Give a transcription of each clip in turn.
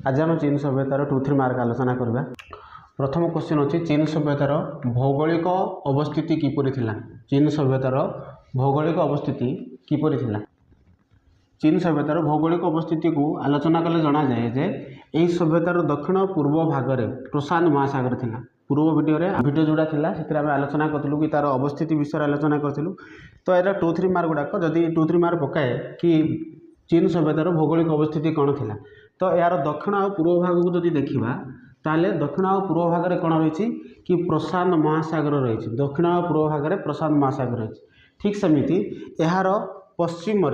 आज आम चीन सभ्यतार 2-3 मार्क आलोचना करबा। प्रथम क्वेश्चन अच्छी चीन सभ्यतार भौगोलिक अवस्थिति किपरि थिला। चीन सभ्यतार भौगोलिक अवस्थिति किपरि थिला। चीन सभ्यतार भौगोलिक अवस्थिति को आलोचना कले जना जाए जे यही सभ्यतार दक्षिण पूर्व भाग में प्रशांत महासागर थिला। पूर्व वीडियो जोड़ा थिला से आलोचना करूँ कि तार अवस्थिति विषय आलोचना करूँ। तो यहाँ 2-3 मार्क गुड़ाक जदि 2-3 मार्क पकाए कि चीन सभ्यतार भौगोलिक अवस्थिति कौन थिला, तो यार दक्षिण और पूर्व भाग को जदि देखा ताले दक्षिण और पूर्व भाग में कौन रही कि प्रशांत महासागर रही। दक्षिण और पूर्व भाग में प्रशांत महासागर रही। ठीक सेमती यार पश्चिम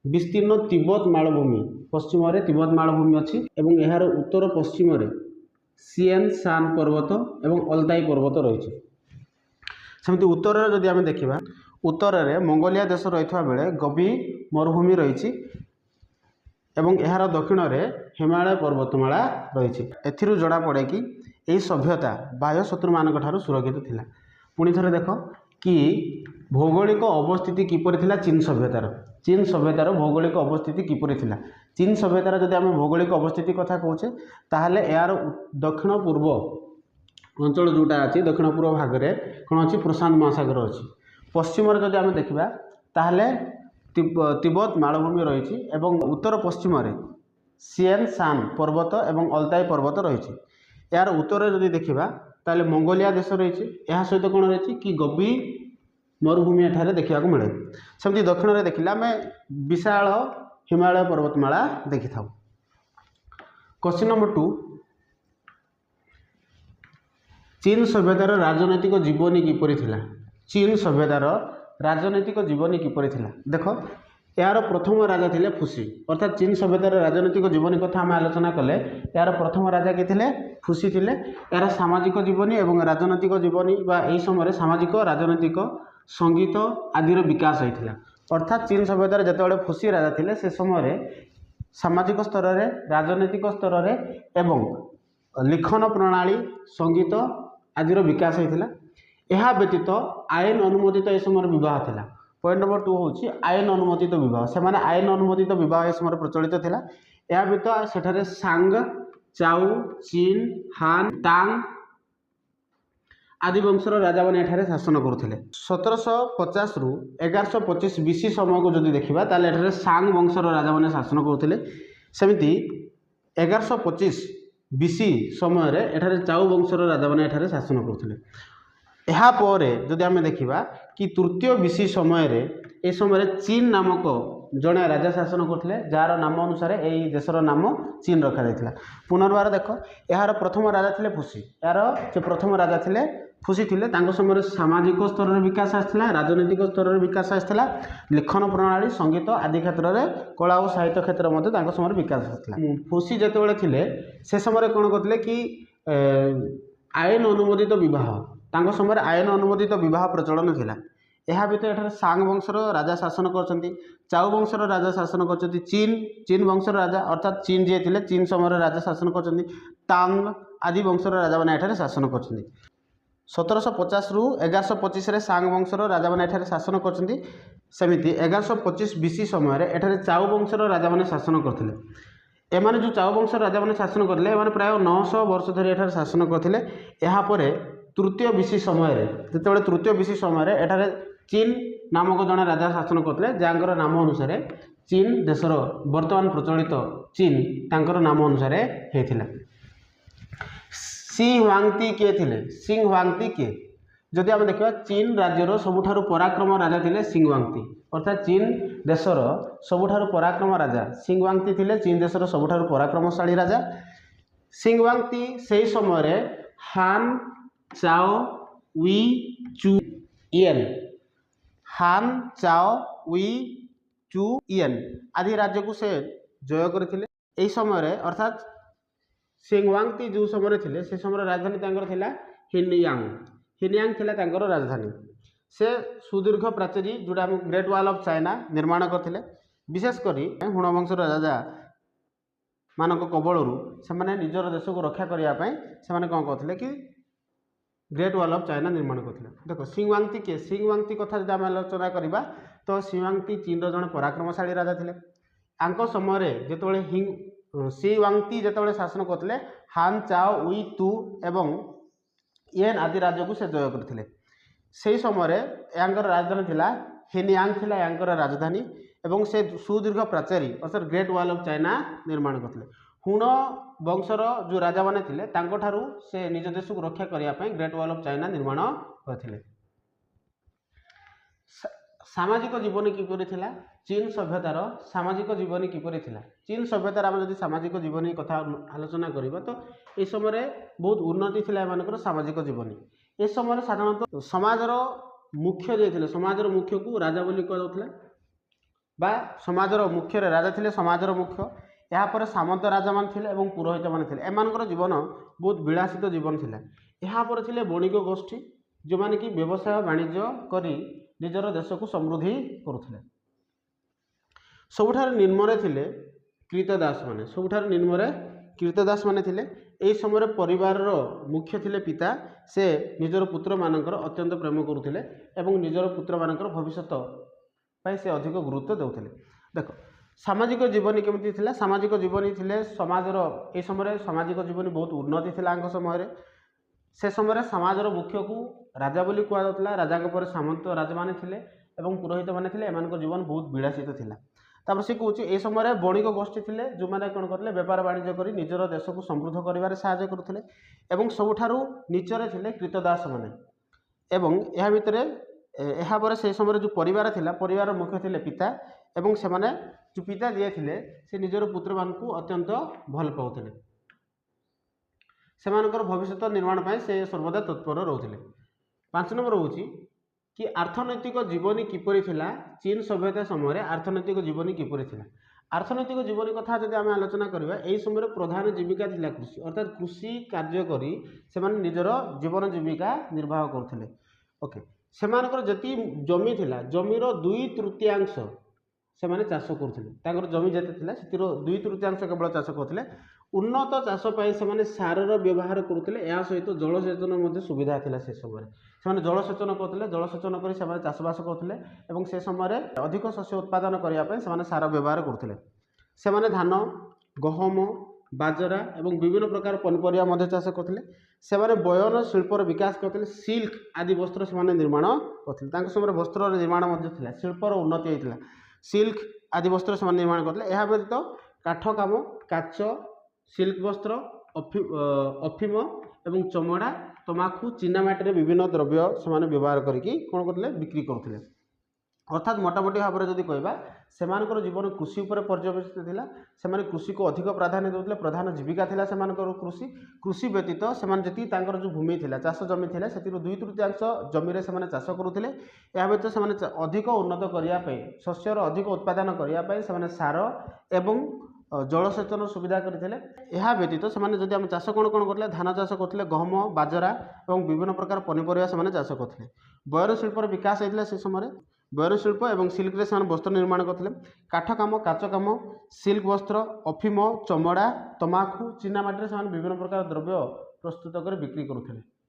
विस्तीर्ण तिब्बत मालभूमि, पश्चिम में तिब्बत मालभूमि अच्छी और यार उत्तर पश्चिम सिएन शान पर्वत और अल्ताई पर्वत रही। सेमती उत्तर जदि आम देखा उत्तर में मंगोलिया देश रही बेले गभी मरुभूमि रही एवं यार दक्षिण में हिमालय पर्वतमाला रही। एथिरु जना पड़े कि यही सभ्यता बाह्य शत्रु मान सुरक्षित थिला। पुणी थे देख कि भौगोलिक अवस्थिति किपरि थिला चीन सभ्यतार। चीन सभ्यतार भौगोलिक अवस्थिति किपरि थिला। चीन सभ्यतार जदि आम भौगोलिक अवस्थिति कथा कहूचे ताहले यार दक्षिण पूर्व अंचल जोटा अच्छी दक्षिण पूर्व भाग में कौन अच्छी प्रशांत महासागर अच्छी। पश्चिम जदि आम देखा ताहले तिब्बत मालभूमि रही एवं उत्तर पश्चिम सिएन शान पर्वत और अल्ताई पर्वत रही। यार उत्तर जदि देखा ताले मंगोलिया देश रही। यह सहित कौन रही कि गभी मरुभूमि एठारे देखा मिले। सेमती दक्षिण में देखिले आम विशाल हिमालय पर्वतमाला देखि था। क्वेश्चन नंबर 2 चीन सभ्यतार राजनैतिक जीवनी किपरि थिला। चीन सभ्यतार राजनैतिक जीवनी किपरि थिला। देख यार प्रथम राजा थिले फुसी, अर्थात चीन सभ्यतार राजनैतिक जीवनी कथा आम आलोचना कले यार प्रथम राजा के थिले फुसी थिले। यार सामाजिक जीवनी और राजनैतिक जीवनी यही समय सामाजिक राजनैतिक संगीत आदिर विकास होता। अर्थात चीन सभ्यतार जिते फुसी राजा थिले से समय सामाजिक स्तर में राजनैतिक स्तर में एवं लिखन प्रणाली संगीत आदिर विकास होता। यह व्यतीत आईन अनुमोदित यह समय बह था। पॉइंट नंबर 2 हूँ आईन अनुमोदित बह। से आईन अनुमोदित बह यह समय प्रचलित था। यह व्यतीत सेठारे सांग, चाउ, चीन, हान, टांग आदि वंशर राजा मैंने एठारे शासन करुले। 1750 रु 1125 बीसी समय को जब देखा ताले एठारे सांग वंशर राजा मैंने शासन करुले। सेमती 1125 बीसी समय एठारे चाउ वंशर राजा मैंने एठारे शासन करुले। यापर जदि आम देखा कि तृतीय बीसी समय ए समय चीन नामक जड़े राजा शासन करते जार नाम अनुसार यही देशर नाम चीन रखा जाता। पुनर्बार देख यार प्रथम राजा थे फुसी। यार से प्रथम राजा थे फुसी थे। समय सामाजिक स्तर में विकास आसाला, राजनैतिक स्तर में विकास आसाला, लिखन प्रणाली संगीत आदि क्षेत्र में कला और साहित्य क्षेत्र में समय विकास आसाला। फुसी जिते थे से समय कौन करते कि आईन अनुमोदित बह समय आईन अनुमोदित बह प्रचलन थिला। यह व्यतीत एठारे सांग वंशर राजा शासन कर, चाउ वंशर राजा शासन कर, चीन वंशर राजा अर्थात चीन जी थे चीन समय राजा शासन कर, टांग आदि वंशर राजा मैंने एठारे शासन कर। 1750 रु 1125 सांग वंशर राजा मैंने एठारे शासन कर। सेमती 1125 बीसी समय एठारे चाउ वंशर राजा मैंने शासन करते। एमाने जो चाउ वंशर राजा मैंने शासन करले एमाने प्राय 900 वर्ष धरी एठारे शासन करते। यापर तृतीय बीसी समय जिते तृतीय बीसी समय एठारे चीन नामक जड़े राजा शासन करते जहाँ नाम अनुसार चीन देशर वर्तमान प्रचलित चीन तांकर नाम अनुसार होता। सी हुआंगती किए थे? सिंह हुआंगती किए? जदि आम देखा चीन राज्यर सबुठारु पराक्रम राजा थे सिंह हुआंगती। अर्थात चीन देशर सबुठारु पराक्रम राजा सिंह हुआंगती थे। चीन देशर सबुठारु पराक्रमशाली राजा सिंह हुआंगती से समय हान, चाओ, वी, चू, इयन, हान, चाओ, वी, चू, इयन आदि राज्य को से जय करते। यही समय अर्थात सिंह हुआंगती जो समय थे से समय राजधानी थिला हिनयांग। हिनयांग थिला तांकर राजधानी। से सुदीर्घ प्राचीरी जोड़ा ग्रेट वॉल ऑफ चाइना निर्माण करते। विशेषकर हुण वंशर राजा मानक कबलरू से निजर देश को रक्षा करने से कौन कहते कि ग्रेट वॉल ऑफ चाइना निर्माण करते। देखो सिंह हुआंगती किए? सिंह हुआंगती कथा जब आम आलोचना करवा तो सिंह हुआंगती चीन जड़े पराक्रमशाली राजा थे। आंक समय जिते ସି ୱାଙ୍ଗତି ଯେତେବେଳେ ଶାସନ କରୁଥିଲେ ହାନ୍ ଚାଓ ଉଇ ତୁ ଏବଂ ୟେନ୍ ଆଦି ରାଜ୍ୟକୁ ସେ ଜୟ କରିଥିଲେ। ସେହି ସମୟରେ ୟାଙ୍କର ରାଜଧାନୀ ଥିଲା ହେନିୟାଙ୍ଗ ଥିଲା ୟାଙ୍କର ରାଜଧାନୀ ଏବଂ ସେ ସୁଦୀର୍ଘ ପ୍ରାଚେରୀ ଅର୍ଥାତ୍ ଗ୍ରେଟ୍ ୱାଲ୍ ଅଫ୍ ଚାଇନା ନିର୍ମାଣ କରିଥିଲେ। ହୁଣ ବଂଶର ଯେଉଁ ରାଜାମାନେ ଥିଲେ ତାଙ୍କଠାରୁ ସେ ନିଜ ଦେଶକୁ ରକ୍ଷା କରିବା ପାଇଁ ଗ୍ରେଟ୍ ୱାଲ୍ ଅଫ୍ ଚାଇନା ନିର୍ମାଣ କରିଥିଲେ। ସାମାଜିକ ଜୀବନୀ କିପରି ଥିଲା? ଚୀନ ସଭ୍ୟତାର ସାମାଜିକ ଜୀବନୀ କିପରି ଥିଲା? ଚୀନ ସଭ୍ୟତାର ଆମେ ଯଦି ସାମାଜିକ ଜୀବନୀ କଥା ଆଲୋଚନା କରିବା ତ ଏ ସମୟରେ ବହୁତ ଉନ୍ନତି ଥିଲା ଏମାନଙ୍କର ସାମାଜିକ ଜୀବନୀ। ଏ ସମୟରେ ସାଧାରଣତଃ ସମାଜର ମୁଖ୍ୟ ଯିଏ ଥିଲେ ସମାଜର ମୁଖ୍ୟକୁ ରାଜା ବୋଲି କୁହାଯାଉଥିଲା ବା ସମାଜର ମୁଖ୍ୟରେ ରାଜା ଥିଲେ ସମାଜର ମୁଖ୍ୟ। ଏହାପରେ ସାମନ୍ତ ରାଜାମାନେ ଥିଲେ ଏବଂ ପୁରୋହିତମାନେ ଥିଲେ। ଏମାନଙ୍କର ଜୀବନ ବହୁତ ବିଳାସିତ ଜୀବନ ଥିଲା। ଏହାପରେ ଥିଲେ ବଣିକ ଗୋଷ୍ଠୀ ଯେଉଁମାନେ କି ବ୍ୟବସାୟ ବାଣିଜ୍ୟ କରି ନିଜର ଦେଶକୁ ସମୃଦ୍ଧି କରୁଥିଲେ। ସବୁଠାରୁ ନିମ୍ନରେ ଥିଲେ କ୍ରୀତଦାସମାନେ। ସବୁଠାରୁ ନିମ୍ନରେ କ୍ରୀତଦାସମାନେ ଥିଲେ। ଏହି ସମୟରେ ପରିବାରର ମୁଖ୍ୟ ଥିଲେ ପିତା। ସେ ନିଜର ପୁତ୍ରମାନଙ୍କର ଅତ୍ୟନ୍ତ ପ୍ରେମ କରୁଥିଲେ ଏବଂ ନିଜର ପୁତ୍ରମାନଙ୍କର ଭବିଷ୍ୟତ ପାଇଁ ସେ ଅଧିକ ଗୁରୁତ୍ୱ ଦେଉଥିଲେ। ଦେଖ ସାମାଜିକ ଜୀବନୀ କେମିତି ଥିଲା? ସାମାଜିକ ଜୀବନୀ ଥିଲେ ସମାଜର ଏହି ସମୟରେ ସାମାଜିକ ଜୀବନୀ ବହୁତ ଉନ୍ନତି ଥିଲା ଆଙ୍କ ସମୟରେ। ସେ ସମୟରେ ସମାଜର ମୁଖ୍ୟକୁ ରାଜା ବୋଲି କୁହାଯାଉଥିଲା। ରାଜାଙ୍କ ପରେ ସାମନ୍ତ ରାଜାମାନେ ଥିଲେ ଏବଂ ପୁରୋହିତମାନେ ଥିଲେ। ଏମାନଙ୍କ ଜୀବନ ବହୁତ ବିଳାସିତ ଥିଲା। ତାପରେ ସେ କହୁଛି ଏହି ସମୟରେ ବଣିକ ଗୋଷ୍ଠୀ ଥିଲେ ଯେଉଁମାନେ କ'ଣ କରୁଥିଲେ ବେପାର ବାଣିଜ୍ୟ କରି ନିଜର ଦେଶକୁ ସମୃଦ୍ଧ କରିବାରେ ସାହାଯ୍ୟ କରୁଥିଲେ ଏବଂ ସବୁଠାରୁ ନିଚରେ ଥିଲେ କ୍ରୀତଦାସମାନେ। ଏବଂ ଏହା ଭିତରେ ଏହାପରେ ସେହି ସମୟରେ ଯେଉଁ ପରିବାର ଥିଲା ପରିବାରର ମୁଖ୍ୟ ଥିଲେ ପିତା ଏବଂ ସେମାନେ ଯେଉଁ ପିତା ଯିଏ ଥିଲେ ସେ ନିଜର ପୁତ୍ରମାନଙ୍କୁ ଅତ୍ୟନ୍ତ ଭଲ ପାଉଥିଲେ। ସେମାନଙ୍କର ଭବିଷ୍ୟତ ନିର୍ମାଣ ପାଇଁ ସେ ସର୍ବଦା ତତ୍ପର ରହୁଥିଲେ। 5 ନମ୍ବର ହେଉଛି କି ଅର୍ଥନୈତିକ ଜୀବନୀ କିପରି ଥିଲା? ଚୀନ ସଭ୍ୟତା ସମୟରେ ଅର୍ଥନୈତିକ ଜୀବନୀ କିପରି ଥିଲା? ଅର୍ଥନୈତିକ ଜୀବନୀ କଥା ଯଦି ଆମେ ଆଲୋଚନା କରିବା ଏହି ସମୟରେ ପ୍ରଧାନ ଜୀବିକା ଥିଲା କୃଷି ଅର୍ଥାତ୍ କୃଷି କାର୍ଯ୍ୟ କରି ସେମାନେ ନିଜର ଜୀବନ ଜୀବିକା ନିର୍ବାହ କରୁଥିଲେ। ଓକେ ସେମାନଙ୍କର ଯେତିକି ଜମି ଥିଲା ଜମିର 2/3 ସେମାନେ ଚାଷ କରୁଥିଲେ। ତାଙ୍କର ଜମି ଯେତେ ଥିଲା ସେଥିର 2/3 କେବଳ ଚାଷ କରୁଥିଲେ। ଉନ୍ନତ ଚାଷ ପାଇଁ ସେମାନେ ସାରର ବ୍ୟବହାର କରୁଥିଲେ। ଏହା ସହିତ ଜଳସେଚନ ମଧ୍ୟ ସୁବିଧା ଥିଲା। ସେ ସମୟରେ ସେମାନେ ଜଳସେଚନ କରୁଥିଲେ। ଜଳସେଚନ କରି ସେମାନେ ଚାଷବାସ କରୁଥିଲେ ଏବଂ ସେ ସମୟରେ ଅଧିକ ଶସ୍ୟ ଉତ୍ପାଦନ କରିବା ପାଇଁ ସେମାନେ ସାର ବ୍ୟବହାର କରୁଥିଲେ। ସେମାନେ ଧାନ ଗହମ ବାଜରା ଏବଂ ବିଭିନ୍ନ ପ୍ରକାର ପନିପରିବା ମଧ୍ୟ ଚାଷ କରୁଥିଲେ। ସେମାନେ ବୟନ ଶିଳ୍ପର ବିକାଶ କରୁଥିଲେ। ସିଲ୍କ ଆଦି ବସ୍ତ୍ର ସେମାନେ ନିର୍ମାଣ କରୁଥିଲେ। ତାଙ୍କ ସମୟରେ ବସ୍ତ୍ରର ନିର୍ମାଣ ମଧ୍ୟ ଥିଲା। ଶିଳ୍ପର ଉନ୍ନତି ହୋଇଥିଲା। ସିଲ୍କ ଆଦି ବସ୍ତ୍ର ସେମାନେ ନିର୍ମାଣ କରୁଥିଲେ। ଏହା ବ୍ୟତୀତ କାଠ କାମ କାଚ ସିଲ୍କ ବସ୍ତ୍ର ଅଫିମ ଏବଂ ଚମଡ଼ା ତମାଖୁ ଚୀନାମାଟିରେ ବିଭିନ୍ନ ଦ୍ରବ୍ୟ ସେମାନେ ବ୍ୟବହାର କରିକି କ'ଣ କରୁଥିଲେ ବିକ୍ରି କରୁଥିଲେ। ଅର୍ଥାତ୍ ମୋଟାମୋଟି ଭାବରେ ଯଦି କହିବା ସେମାନଙ୍କର ଜୀବନ କୃଷି ଉପରେ ପର୍ଯ୍ୟବେସିତ ଥିଲା। ସେମାନେ କୃଷିକୁ ଅଧିକ ପ୍ରାଧାନ୍ୟ ଦେଉଥିଲେ। ପ୍ରଧାନ ଜୀବିକା ଥିଲା ସେମାନଙ୍କର କୃଷି। କୃଷି ବ୍ୟତୀତ ସେମାନେ ଯେତିକି ତାଙ୍କର ଯେଉଁ ଭୂମି ଥିଲା ଚାଷ ଜମି ଥିଲା ସେଥିରୁ 2/3 ଜମିରେ ସେମାନେ ଚାଷ କରୁଥିଲେ। ଏହା ବ୍ୟତୀତ ସେମାନେ ଅଧିକ ଉନ୍ନତ କରିବା ପାଇଁ ଶସ୍ୟର ଅଧିକ ଉତ୍ପାଦନ କରିବା ପାଇଁ ସେମାନେ ସାର ଏବଂ ଜଳସେଚନ ସୁବିଧା କରିଥିଲେ। ଏହା ବ୍ୟତୀତ ସେମାନେ ଯଦି ଆମେ ଚାଷ କ'ଣ କରୁଥିଲେ ଧାନ ଚାଷ କରୁଥିଲେ ଗହମ ବାଜରା ଏବଂ ବିଭିନ୍ନ ପ୍ରକାର ପନିପରିବା ସେମାନେ ଚାଷ କରୁଥିଲେ। ବୟନ ଶିଳ୍ପର ବିକାଶ ହୋଇଥିଲା ସେ ସମୟରେ। ବୟନ ଶିଳ୍ପ ଏବଂ ସିଲ୍କରେ ସେମାନେ ବସ୍ତ୍ର ନିର୍ମାଣ କରୁଥିଲେ। କାଠ କାମ କାଚ କାମ ସିଲ୍କ ବସ୍ତ୍ର ଅଫିମ ଚମଡ଼ା ତମାଖୁ ଚୀନାମାଟିରେ ସେମାନେ ବିଭିନ୍ନ ପ୍ରକାର ଦ୍ରବ୍ୟ ପ୍ରସ୍ତୁତ କରି ବିକ୍ରି କରୁଥିଲେ।